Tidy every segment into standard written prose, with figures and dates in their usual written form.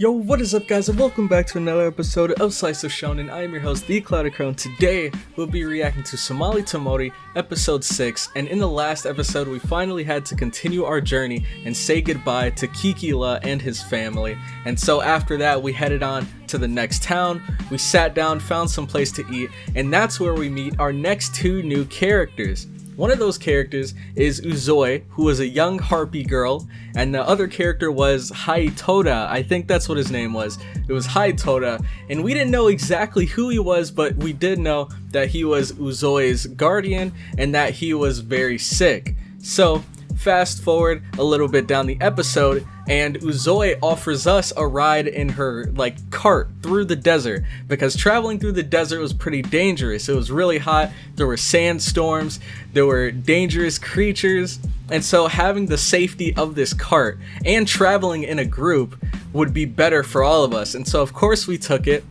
Yo, what is up guys, and welcome back to another episode of Slice of Shonen. I am your host, The Clouded Crow. Today, we'll be reacting to Somali to Mori, episode 6, and in the last episode, we finally had to continue our journey and say goodbye to Kikila and his family. And so after that, we headed on to the next town, we sat down, found some place to eat, and that's where we meet our next two new characters. One of those characters is Uzoi, who was a young harpy girl, and the other character was Haitoda. I think that's what his name was. It was Haitoda, and we didn't know exactly who he was, but we did know that he was Uzoi's guardian and that he was very sick. So, fast forward a little bit down the episode, and Uzoi offers us a ride in her cart through the desert, because traveling through the desert was pretty dangerous. It was really hot, there were sandstorms, there were dangerous creatures, and so having the safety of this cart and traveling in a group would be better for all of us. And so of course we took it.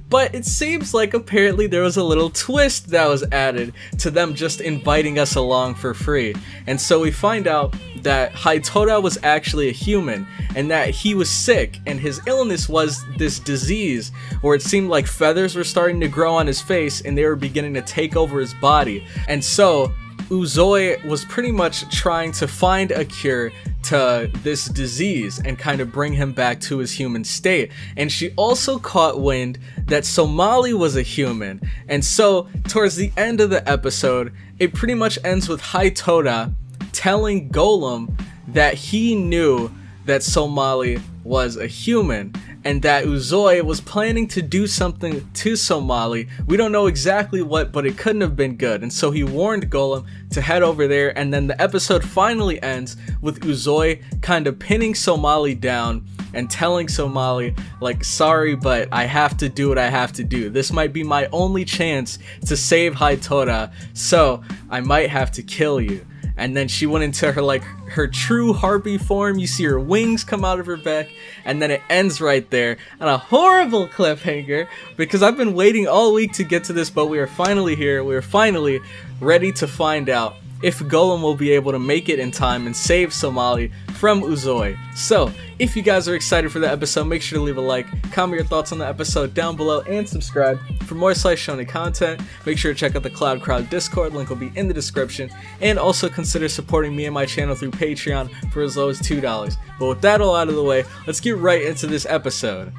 But it seems like apparently there was a little twist that was added to them just inviting us along for free. And so we find out that Haitoda was actually a human, and that he was sick, and his illness was this disease where it seemed like feathers were starting to grow on his face and they were beginning to take over his body. And so Uzoi was pretty much trying to find a cure to this disease and kind of bring him back to his human state. And she also caught wind that Somali was a human. And so towards the end of the episode, it pretty much ends with Haitoda telling Golem that he knew that Somali was a human, and that Uzoi was planning to do something to Somali. We don't know exactly what, but it couldn't have been good. And so he warned Golem to head over there, and then the episode finally ends with Uzoi kind of pinning Somali down and telling Somali, sorry, but I have to do what I have to do. This might be my only chance to save Haitoda, so I might have to kill you. And then she went into her true harpy form. You see her wings come out of her back, and then it ends right there on a horrible cliffhanger, because I've been waiting all week to get to this, but we are finally here. We are finally ready to find out if Golem will be able to make it in time and save Somali from Uzoi. So, if you guys are excited for the episode, make sure to leave a like, comment your thoughts on the episode down below, and subscribe for more Slice Shonen content. Make sure to check out the Cloud Crowd Discord, link will be in the description, and also consider supporting me and my channel through Patreon for as low as $2. But with that all out of the way, let's get right into this episode.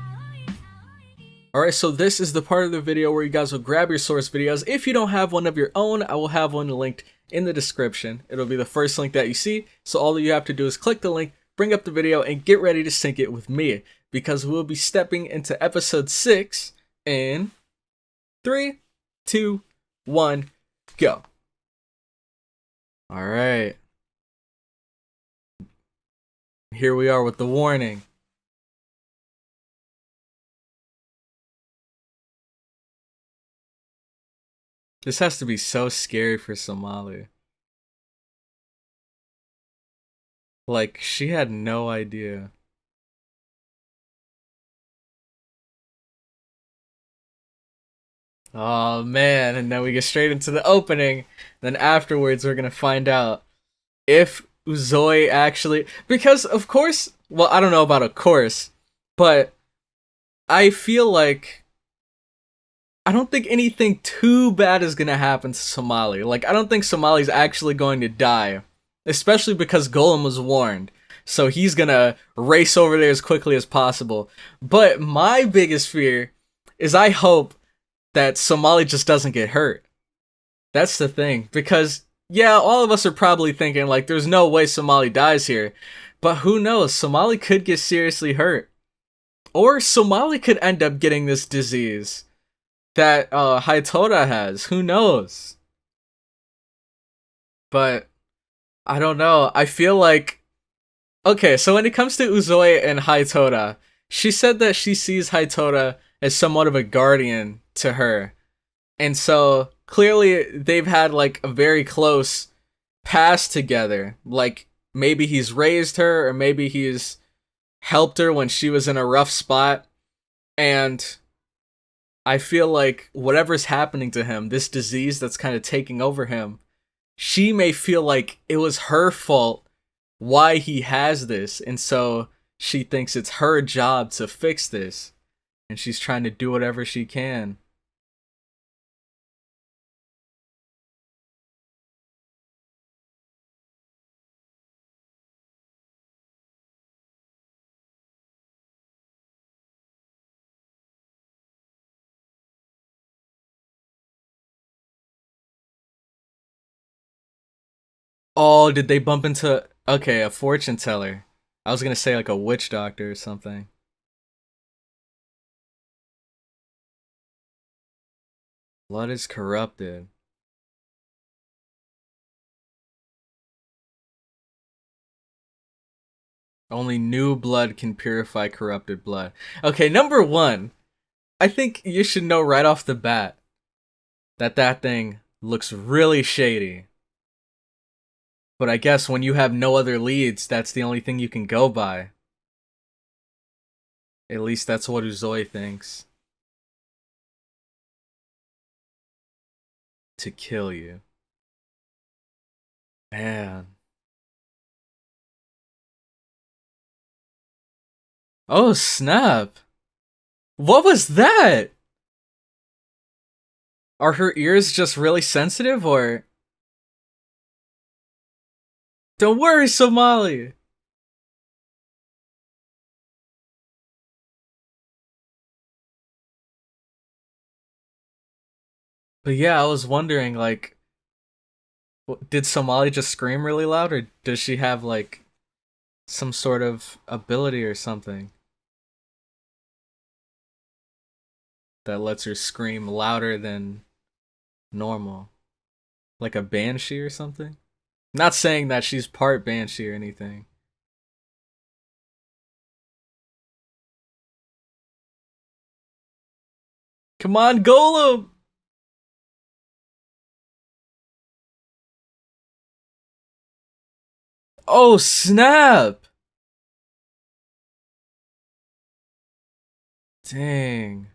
Alright, so this is the part of the video where you guys will grab your source videos. If you don't have one of your own, I will have one linked in the description. It'll be the first link that you see, so all that you have to do is click the link, bring up the video, and get ready to sync it with me, because we'll be stepping into episode 6 in 3, 2, 1, go. Alright. Here we are with the warning. This has to be so scary for Somali. She had no idea. Oh man, and then we get straight into the opening. Then afterwards we're gonna find out if Uzoi actually... Because of course, well, I don't know about of course, but I feel like I don't think anything too bad is gonna happen to Somali. I don't think Somali's actually going to die. Especially because Golem was warned. So he's gonna race over there as quickly as possible. But my biggest fear is I hope that Somali just doesn't get hurt. That's the thing. Because, yeah, all of us are probably thinking, there's no way Somali dies here. But who knows? Somali could get seriously hurt. Or Somali could end up getting this disease that Haitoda has. Who knows? But I don't know. I feel like... Okay, so when it comes to Uzoi and Haitoda, she said that she sees Haitoda as somewhat of a guardian to her. And so, clearly, they've had, a very close past together. Maybe he's raised her, or maybe he's helped her when she was in a rough spot. And I feel like whatever's happening to him, this disease that's kind of taking over him, she may feel like it was her fault why he has this, and so she thinks it's her job to fix this, and she's trying to do whatever she can. Oh, did they bump into, okay, a fortune teller? I was gonna say like a witch doctor or something. Blood is corrupted. Only new blood can purify corrupted blood. Okay, number one, I think you should know right off the bat that that thing looks really shady. But I guess when you have no other leads, that's the only thing you can go by. At least that's what Uzoi thinks. To kill you. Man. Oh, snap. What was that? Are her ears just really sensitive, or? Don't worry, Somali. But yeah, I was wondering, like, did Somali just scream really loud, or does she have, like, some sort of ability or something that lets her scream louder than normal? Like a banshee or something? Not saying that she's part banshee or anything. Come on, Golem! Oh, snap! Dang.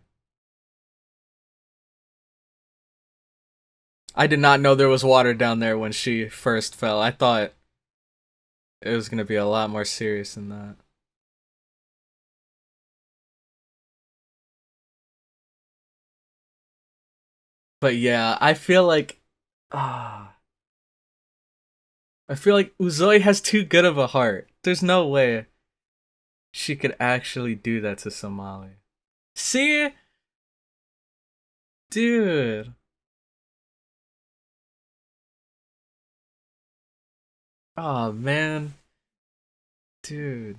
I did not know there was water down there when she first fell. I thought it was gonna be a lot more serious than that. But yeah, I feel like Uzoi has too good of a heart. There's no way she could actually do that to Somali. See? Dude. Oh man. Dude.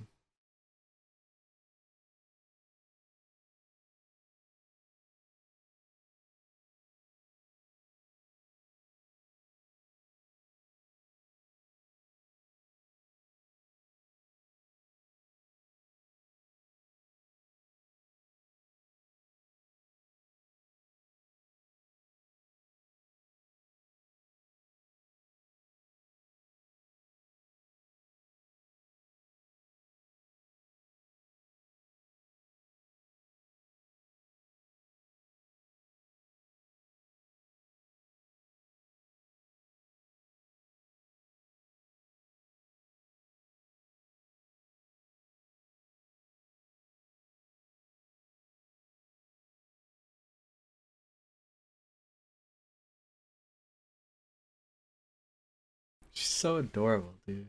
She's so adorable, dude.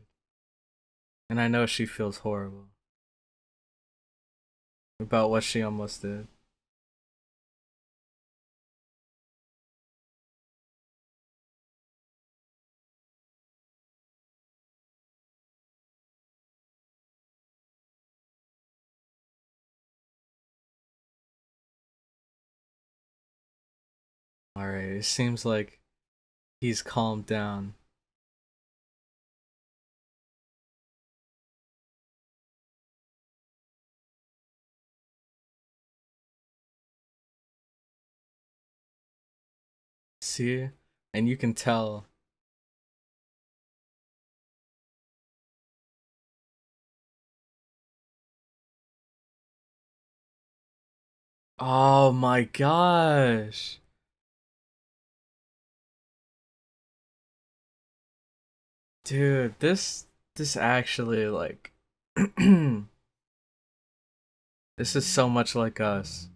And I know she feels horrible about what she almost did. Alright, it seems like he's calmed down. See? And you can tell. Oh my gosh. Dude, this actually like This is so much like us.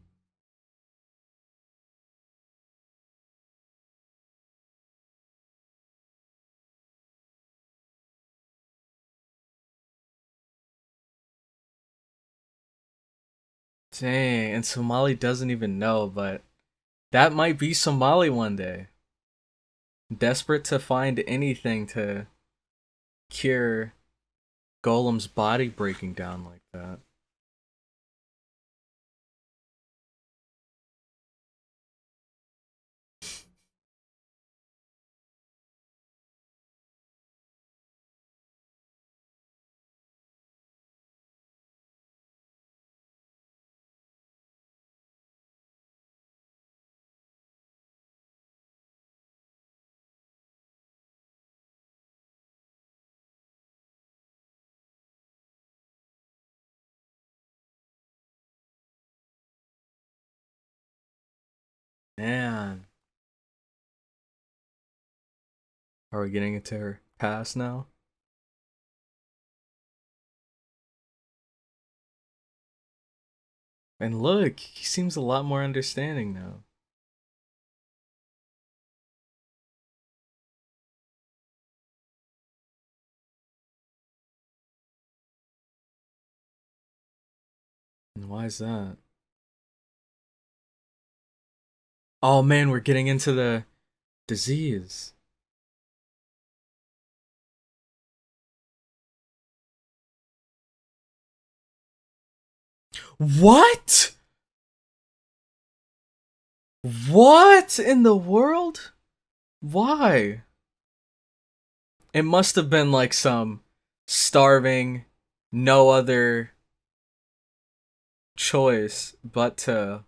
Dang, and Somali doesn't even know, but that might be Somali one day. Desperate to find anything to cure Golem's body breaking down like that. Man. Are we getting into her past now? And look, he seems a lot more understanding now. And why is that? Oh man, we're getting into the disease. What? What in the world? Why? It must have been like some starving, no other choice but to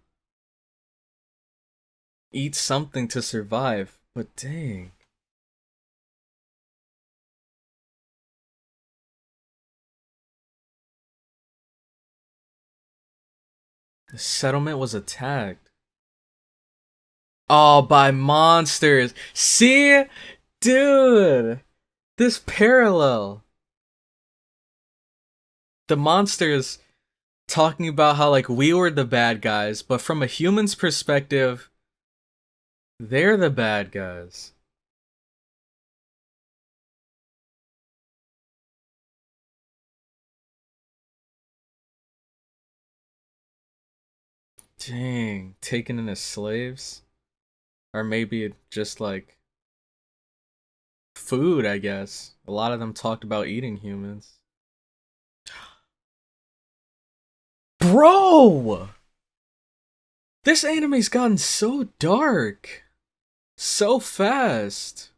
eat something to survive. But dang. The settlement was attacked. Oh, by monsters. See? Dude. This parallel. The monsters talking about how like we were the bad guys, but from a human's perspective, they're the bad guys. Dang, taken in as slaves? Or maybe just like food, I guess. A lot of them talked about eating humans. Bro! This anime's gotten so dark. So fast.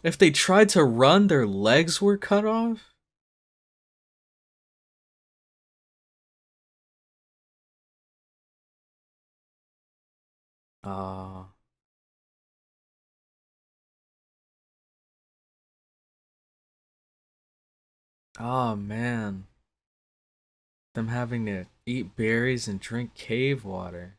If they tried to run, their legs were cut off? Ah. Oh man. Them having to eat berries and drink cave water.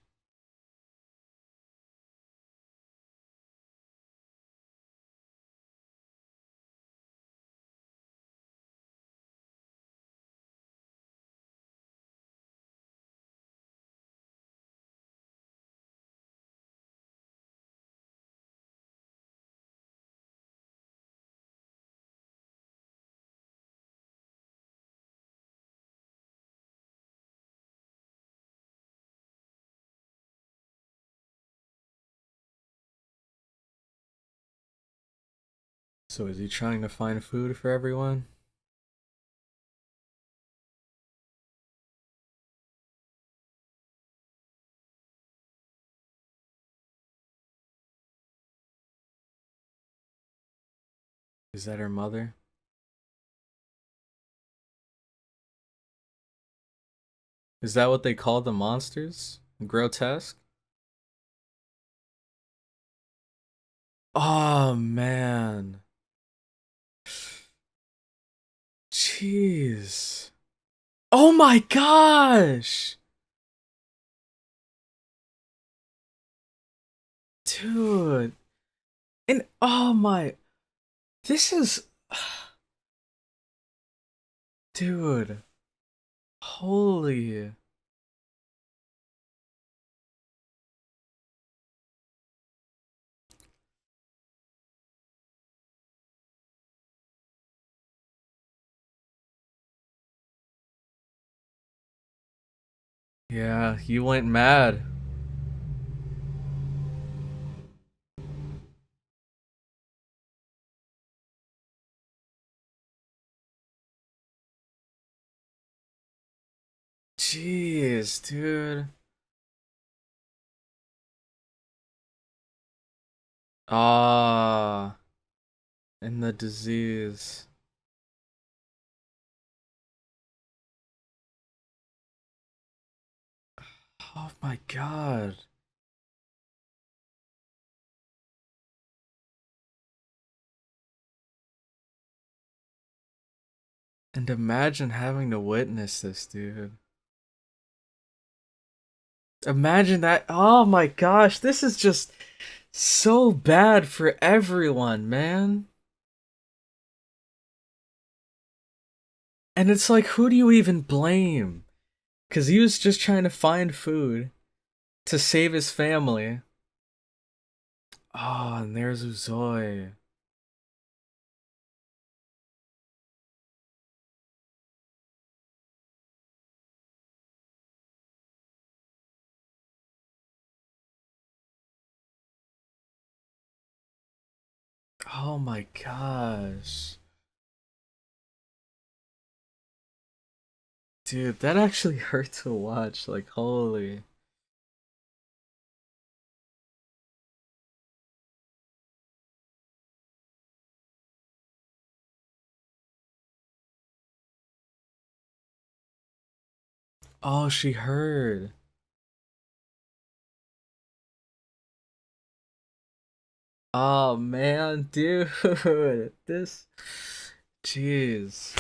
So is he trying to find food for everyone? Is that her mother? Is that what they call the monsters? Grotesque? Oh man. Jeez. Oh my gosh! Dude. And oh my. This is. Dude. Holy. Yeah, you went mad. Jeez, dude. Ah, and the disease. Oh my god. And imagine having to witness this, dude. Imagine that. Oh my gosh, this is just so bad for everyone, man. And it's like, who do you even blame? Because he was just trying to find food to save his family. Oh, and there's Uzoi. Oh my gosh. Dude, that actually hurt to watch. Like, holy. Oh, she heard. Oh man, dude. This. Jeez.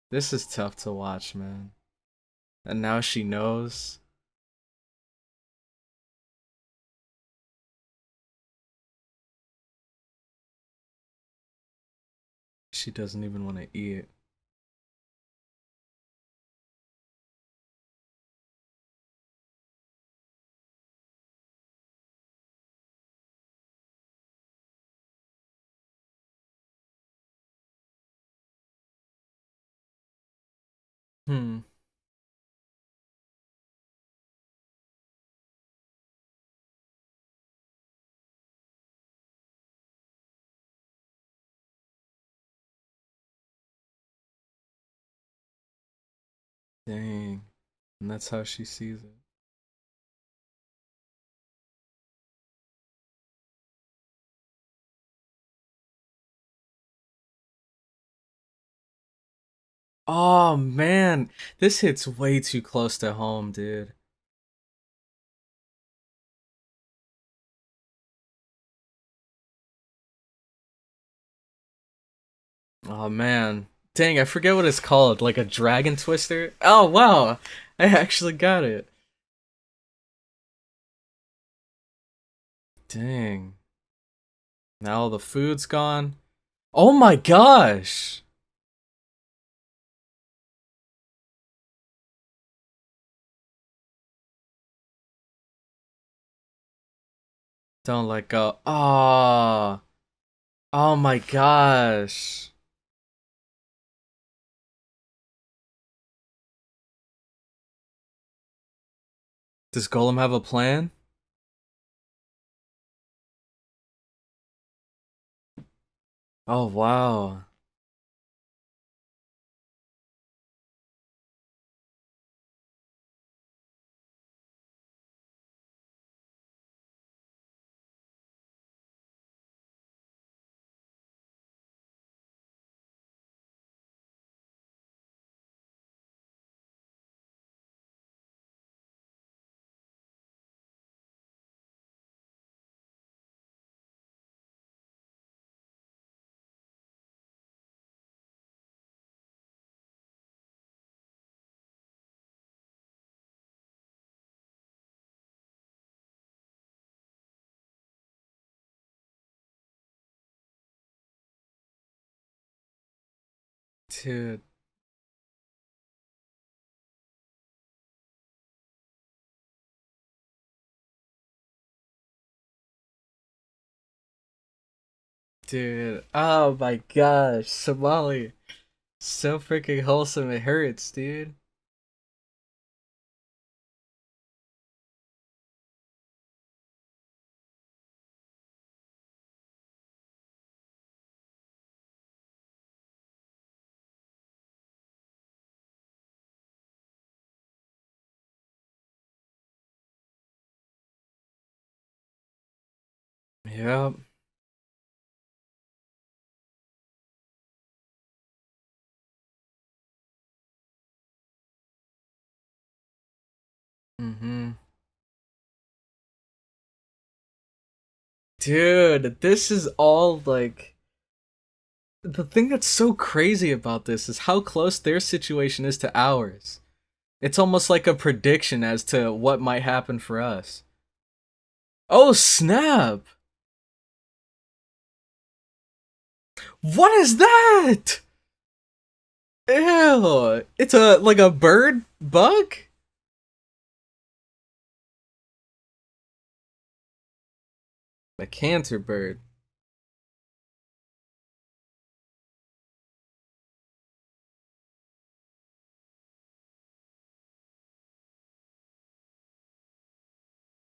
This is tough to watch, man. And now she knows. She doesn't even want to eat. Hmm. Dang. And that's how she sees it. Oh man, this hits way too close to home, dude. Oh man. Dang, I forget what it's called. Like a dragon twister? Oh wow. I actually got it. Dang. Now all the food's gone. Oh my gosh. Don't let go. Oh. Oh my gosh. Does Golem have a plan? Oh wow. Dude. Dude. Oh my gosh. Somali. So freaking wholesome it hurts, dude. Yeah. Mm-hmm. Dude, this is all like the thing that's so crazy about this is how close their situation is to ours. It's almost like a prediction as to what might happen for us. Oh snap! What is that? Ew! It's a like a bird bug? A cancer bird.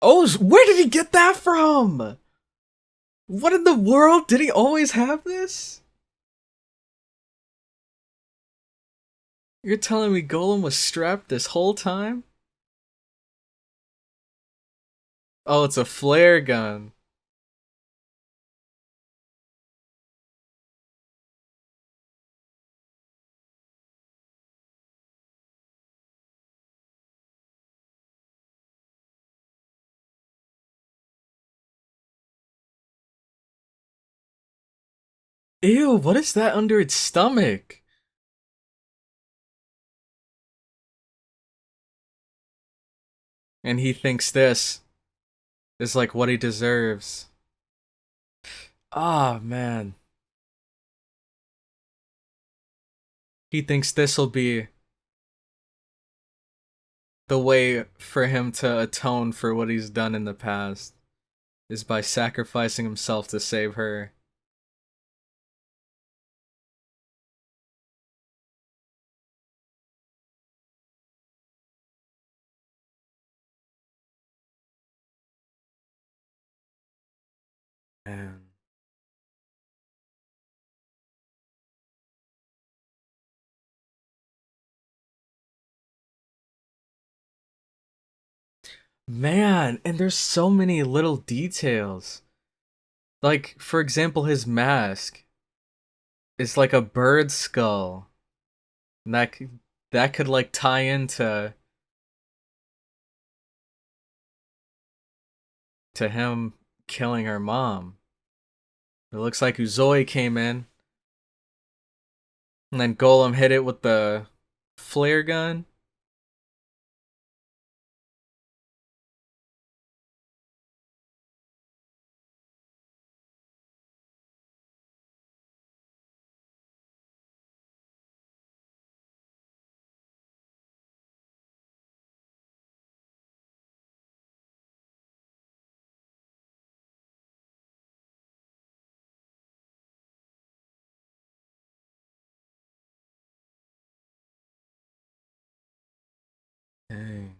Oh, where did he get that from? What in the world? Did he always have this? You're telling me Golem was strapped this whole time? Oh, it's a flare gun. Ew, what is that under its stomach? And he thinks this is like what he deserves. Ah, man. He thinks this'll be the way for him to atone for what he's done in the past, is by sacrificing himself to save her. Man. Man, and there's so many little details. Like, for example, his mask is like a bird skull. And that could like tie into him killing her mom. It looks like Uzoi came in, and then Golem hit it with the flare gun. Dang.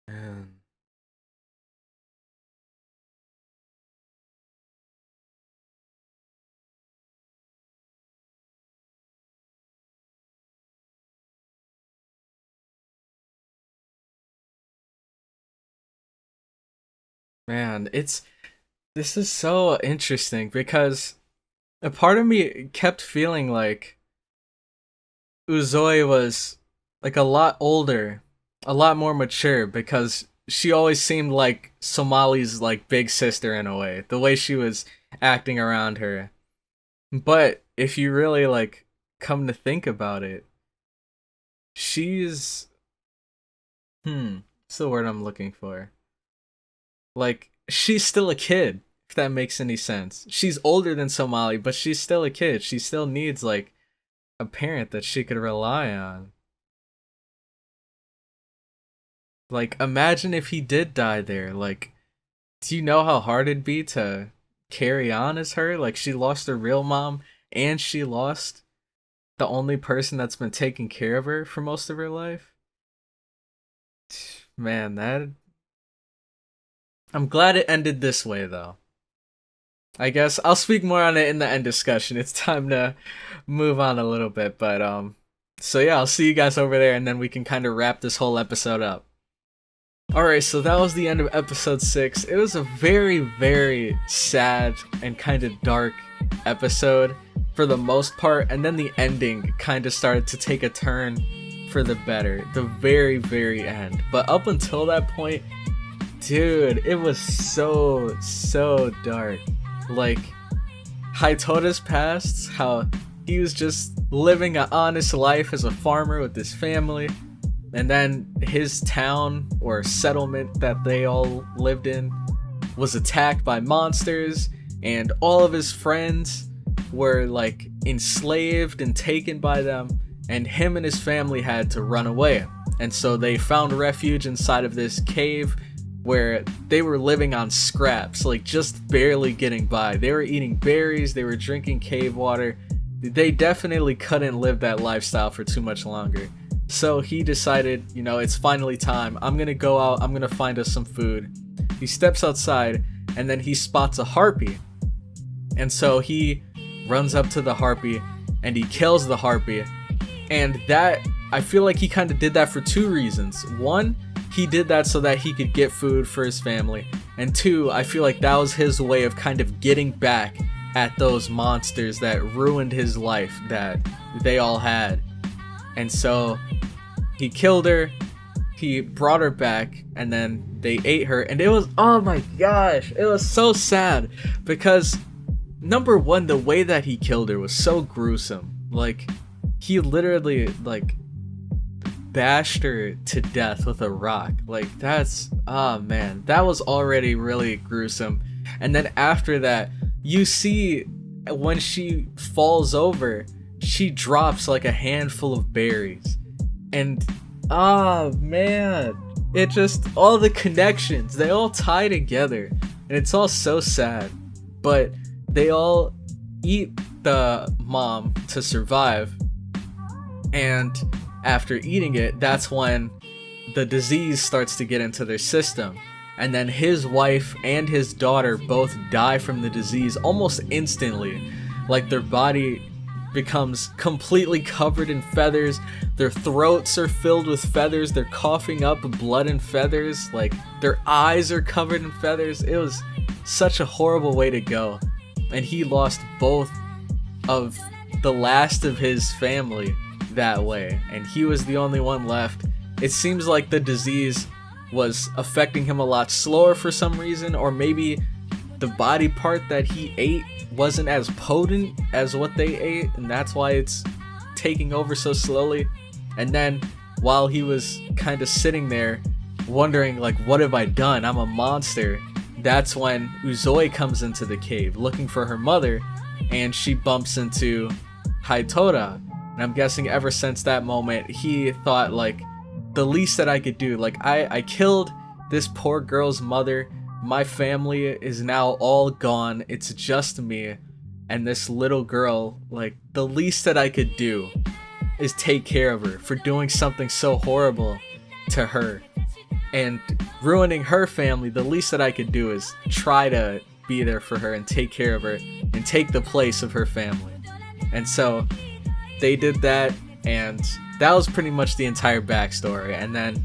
Man. Man, it's this is so interesting because a part of me kept feeling like Uzoi was like a lot older, a lot more mature because she always seemed like Somali's like big sister in a way, the way she was acting around her. But if you really like come to think about it, she's what's the word I'm looking for? Like she's still a kid, if that makes any sense. She's older than Somali, but she's still a kid. She still needs like a parent that she could rely on. Like imagine if he did die there. Like do you know how hard it'd be to carry on as her. Like, she lost her real mom, and she lost the only person that's been taking care of her for most of her life. Man, that... I'm glad it ended this way, though. I guess I'll speak more on it in the end discussion. It's time to move on a little bit, but so yeah, I'll see you guys over there, and then we can kind of wrap this whole episode up. Alright, so that was the end of episode 6. It was a very, very sad and kind of dark episode for the most part, and then the ending kind of started to take a turn for the better. The very, very end. But up until that point, dude, it was so dark. Like, Haitota's past, how he was just living an honest life as a farmer with his family, and then his town or settlement that they all lived in was attacked by monsters, and all of his friends were like enslaved and taken by them, and him and his family had to run away. And so they found refuge inside of this cave where they were living on scraps, like just barely getting by. They were eating berries, they were drinking cave water. They definitely couldn't live that lifestyle for too much longer. So he decided, you know, it's finally time. I'm gonna go out, I'm gonna find us some food. He steps outside, and then he spots a harpy. And so he runs up to the harpy, and he kills the harpy. And that, I feel like he kind of did that for two reasons. One, he did that so that he could get food for his family. And two, I feel like that was his way of kind of getting back at those monsters that ruined his life that they all had. And so he killed her, he brought her back, and then they ate her. And it was, oh my gosh, it was so sad. Because, number one, the way that he killed her was so gruesome. Like, he literally, like, bashed her to death with a rock. Like, that's, oh man, that was already really gruesome. And then after that, you see when she falls over, she drops like a handful of berries. And oh man, it just, all the connections, they all tie together, and it's all so sad. But they all eat the mom to survive, and after eating it, that's when the disease starts to get into their system. And then his wife and his daughter both die from the disease almost instantly. Like, their body becomes completely covered in feathers, their throats are filled with feathers, they're coughing up blood and feathers, like, their eyes are covered in feathers. It was such a horrible way to go. And he lost both of the last of his family that way, and he was the only one left. It seems like the disease was affecting him a lot slower for some reason, or maybe the body part that he ate wasn't as potent as what they ate, and that's why it's taking over so slowly. And then while he was kind of sitting there wondering, like, what have I done? I'm a monster. That's when Uzoi comes into the cave looking for her mother, and she bumps into Haitota. And I'm guessing ever since that moment, he thought, like, the least that I could do, like, I killed this poor girl's mother, my family is now all gone, it's just me and this little girl. Like, the least that I could do is take care of her for doing something so horrible to her and ruining her family. The least that I could do is try to be there for her and take care of her and take the place of her family. And so they did that, and that was pretty much the entire backstory. And then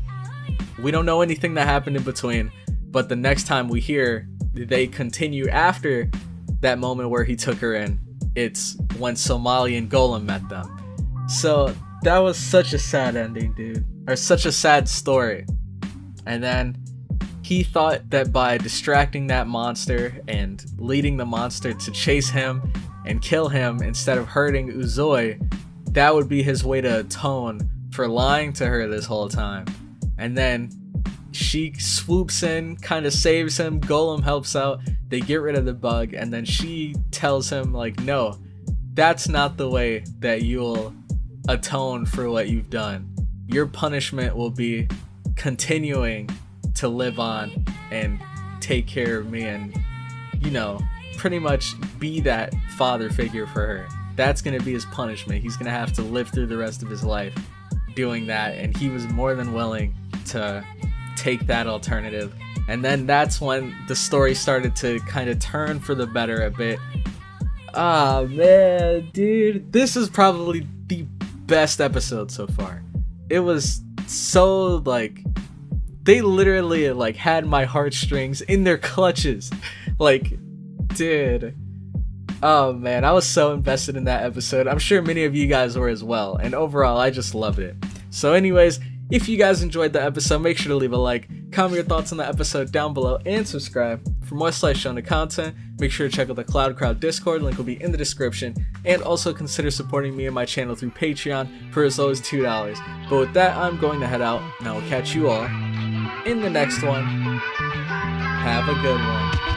we don't know anything that happened in between, but the next time we hear they continue after that moment where he took her in, it's when Somali and Golem met them. So that was such a sad ending, dude, or such a sad story. And then he thought that by distracting that monster and leading the monster to chase him and kill him instead of hurting Uzoi, that would be his way to atone for lying to her this whole time. And then she swoops in, kind of saves him, Golem helps out, they get rid of the bug, and then she tells him, like, no, that's not the way that you'll atone for what you've done. Your punishment will be continuing to live on and take care of me and, you know, pretty much be that father figure for her. That's gonna be his punishment. He's gonna have to live through the rest of his life doing that, and he was more than willing to take that alternative. And then that's when the story started to kind of turn for the better a bit. Ah, man, dude, this is probably the best episode so far. It was so, like, they literally, like, had my heartstrings in their clutches. Like, dude, oh man, I was so invested in that episode. I'm sure many of you guys were as well, and overall I just loved it. So anyways, if you guys enjoyed the episode, make sure to leave a like, comment your thoughts on the episode down below, and subscribe for more Slice Shonen content. Make sure to check out the Cloud Crowd Discord, link will be in the description, and also consider supporting me and my channel through Patreon for as low as $2. But with that, I'm going to head out, and I will catch you all in the next one. Have a good one.